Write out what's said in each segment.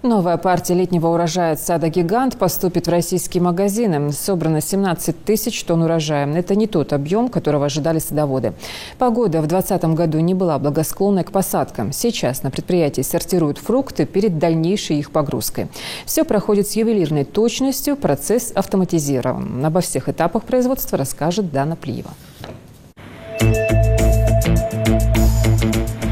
Новая партия летнего урожая от сада «Гигант» поступит в российские магазины. Собрано 17 тысяч тонн урожая. Это не тот объем, которого ожидали садоводы. Погода в 2020 году не была благосклонной к посадкам. Сейчас на предприятии сортируют фрукты перед дальнейшей их погрузкой. Все проходит с ювелирной точностью, процесс автоматизирован. Обо всех этапах производства расскажет Дана Плиева.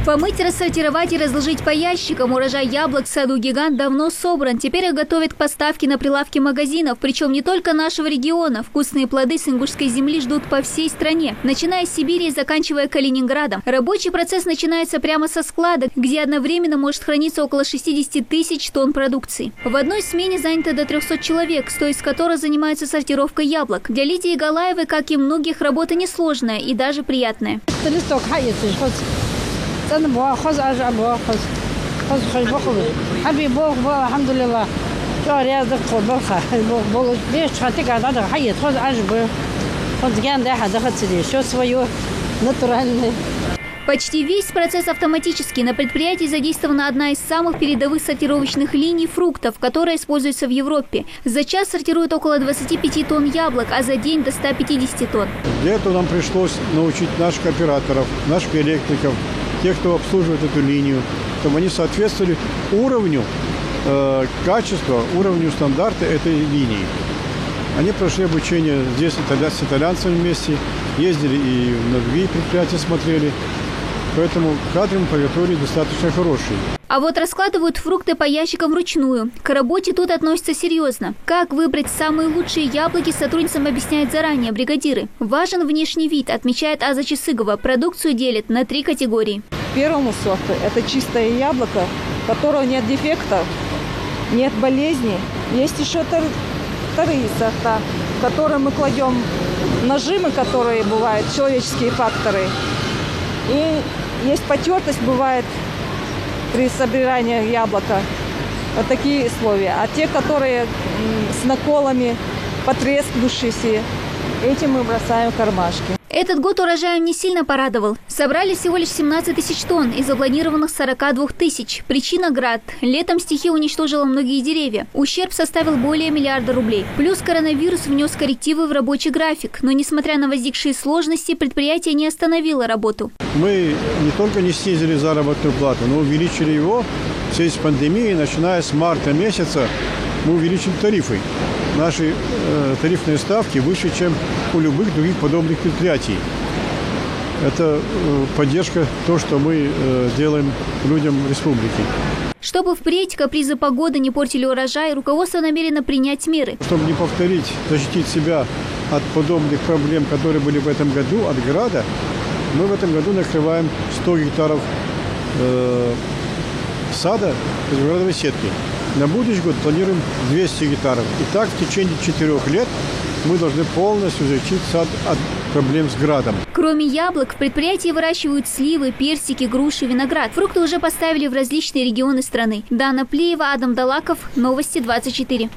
Помыть, рассортировать и разложить по ящикам. Урожай яблок в саду «Гигант» давно собран. Теперь их готовят к поставке на прилавки магазинов. Причем не только нашего региона. Вкусные плоды с ингушской земли ждут по всей стране. Начиная с Сибири и заканчивая Калининградом. Рабочий процесс начинается прямо со склада, где одновременно может храниться около 60 тысяч тонн продукции. В одной смене занято до 300 человек, 100 из которых занимаются сортировкой яблок. Для Лидии Галаевой, как и многих, работа несложная и даже приятная. Почти весь процесс автоматический. На предприятии задействована одна из самых передовых сортировочных линий фруктов, которая используется в Европе. За час сортируют около 25 тонн яблок, а за день до 150 тонн. Для этого нам пришлось научить наших операторов, наших электриков, тех, кто обслуживает эту линию, чтобы они соответствовали уровню качества, уровню стандарта этой линии. Они прошли обучение здесь с итальянцами вместе, ездили и на другие предприятия смотрели. Поэтому кадры по готовили достаточно хорошие. А вот раскладывают фрукты по ящикам вручную. К работе тут относятся серьезно. Как выбрать самые лучшие яблоки, сотрудницам объясняют заранее бригадиры. Важен внешний вид, отмечает Аза Чесыгова. Продукцию делят на 3 категории. Первому сорту это чистое яблоко, у которого нет дефектов, нет болезней. Есть еще вторые сорта, в которые мы кладем нажимы, которые бывают, человеческие факторы. И есть потертость, бывает при собирании яблока. Вот такие условия. А те, которые с наколами, потрескавшиеся, эти мы бросаем в кармашки. Этот год урожаем не сильно порадовал. Собрали всего лишь 17 тысяч тонн из запланированных 42 тысяч. Причина – град. Летом стихия уничтожила многие деревья. Ущерб составил более миллиарда рублей. Плюс коронавирус внес коррективы в рабочий график. Но, несмотря на возникшие сложности, предприятие не остановило работу. Мы не только не снизили заработную плату, но увеличили его в связи с пандемией. Начиная с марта месяца мы увеличили тарифы. Наши тарифные ставки выше, чем у любых других подобных предприятий. Это поддержка, то, что мы делаем людям республики. Чтобы впредь капризы погоды не портили урожай, руководство намерено принять меры. Чтобы не повторить, защитить себя от подобных проблем, которые были в этом году, от града, мы в этом году накрываем 100 гектаров сада из виноградовой сетки. На будущий год планируем 200 гектаров. И так в течение 4 лет мы должны полностью защитить сад от проблем с градом. Кроме яблок, в предприятии выращивают сливы, персики, груши, виноград. Фрукты уже поставили в различные регионы страны. Дана Плиева, Адам Далаков. Новости 24.